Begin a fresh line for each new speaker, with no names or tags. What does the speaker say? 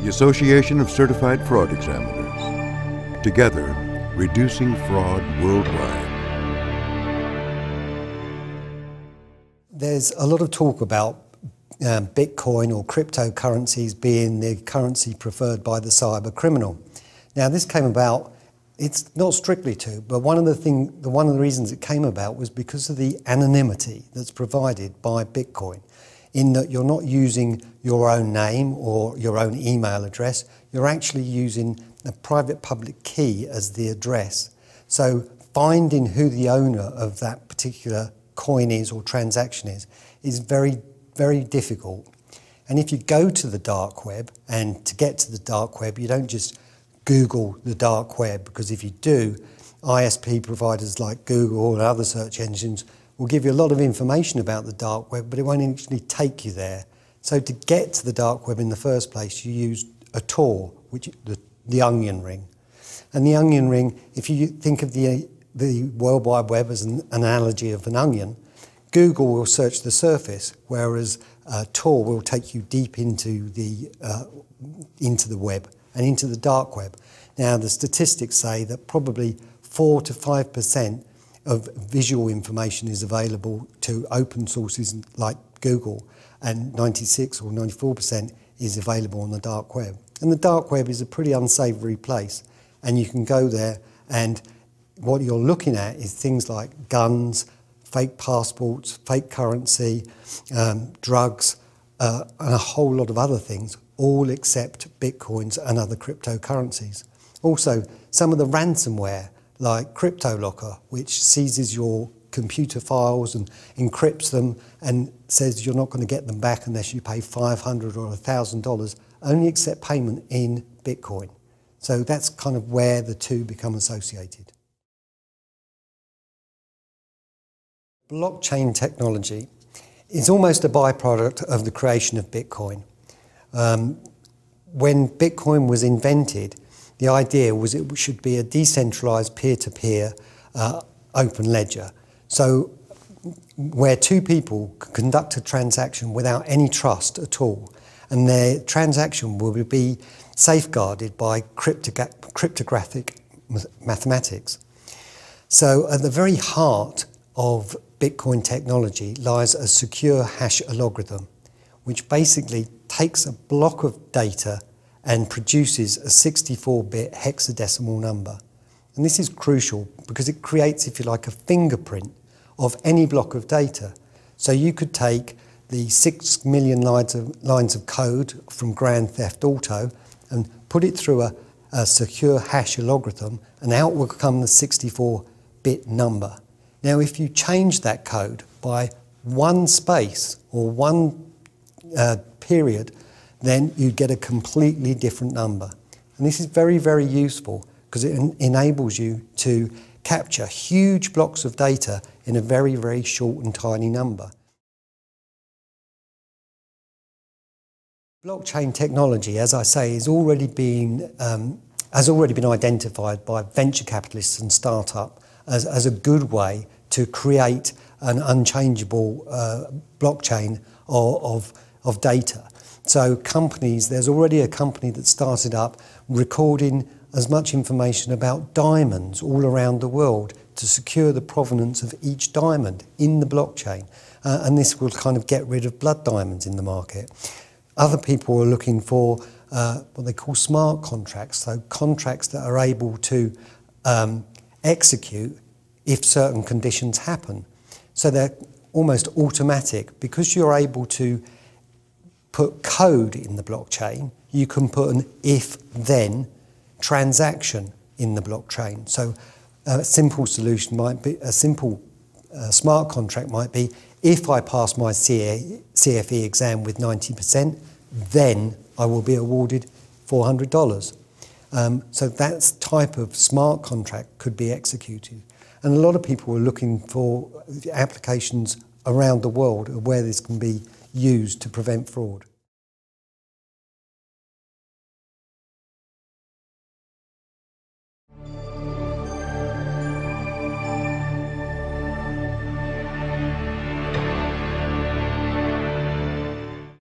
the Association of Certified Fraud Examiners. Together, reducing fraud worldwide.
There's a lot of talk about Bitcoin or cryptocurrencies being the currency preferred by the cyber criminal. Now, this came about, it's not strictly true, but one of the reasons it came about was because of the anonymity that's provided by Bitcoin, in that you're not using your own name or your own email address, you're actually using a private public key as the address. So finding who the owner of that particular coin is or transaction is very, very difficult. And if you go to the dark web, and to get to the dark web, you don't just Google the dark web, because if you do, ISP providers like Google and other search engines will give you a lot of information about the dark web, but it won't actually take you there. So to get to the dark web in the first place, you use a Tor, which the onion ring. And the onion ring, if you think of the World Wide Web as an analogy of an onion, Google will search the surface, whereas Tor will take you deep into the web and into the dark web. Now, the statistics say that probably 4 to 5% of visual information is available to open sources like Google, and 96 or 94% is available on the dark web. And the dark web is a pretty unsavoury place, and you can go there, and what you're looking at is things like guns, fake passports, fake currency, drugs, and a whole lot of other things, all except Bitcoins and other cryptocurrencies. Also, some of the ransomware, like CryptoLocker, which seizes your computer files and encrypts them and says you're not going to get them back unless you pay $500 or $1,000, only accept payment in Bitcoin. So that's kind of where the two become associated. Blockchain technology is almost a byproduct of the creation of Bitcoin. When Bitcoin was invented, the idea was it should be a decentralized peer-to-peer open ledger. So where two people could conduct a transaction without any trust at all, and their transaction will be safeguarded by cryptographic mathematics. So at the very heart of Bitcoin technology lies a secure hash algorithm, which basically takes a block of data and produces a 64-bit hexadecimal number. And this is crucial because it creates, if you like, a fingerprint of any block of data. So you could take the 6 million lines of code from Grand Theft Auto and put it through a secure hash algorithm, and out will come the 64-bit number. Now, if you change that code by one space or one period, then you get a completely different number. And this is very, very useful because it enables you to capture huge blocks of data in a very, very short and tiny number. Blockchain technology, as I say, has already been identified by venture capitalists and startups as a good way to create an unchangeable blockchain of data. So companies, there's already a company that started up recording as much information about diamonds all around the world to secure the provenance of each diamond in the blockchain. And this will kind of get rid of blood diamonds in the market. Other people are looking for what they call smart contracts, so contracts that are able to execute if certain conditions happen. So they're almost automatic. Because you're able to put code in the blockchain, you can put an if-then transaction in the blockchain. So a simple solution might be, a simple smart contract might be, if I pass my CFE exam with 90%, then I will be awarded $400. So that type of smart contract could be executed. And a lot of people are looking for applications around the world where this can be used to prevent fraud.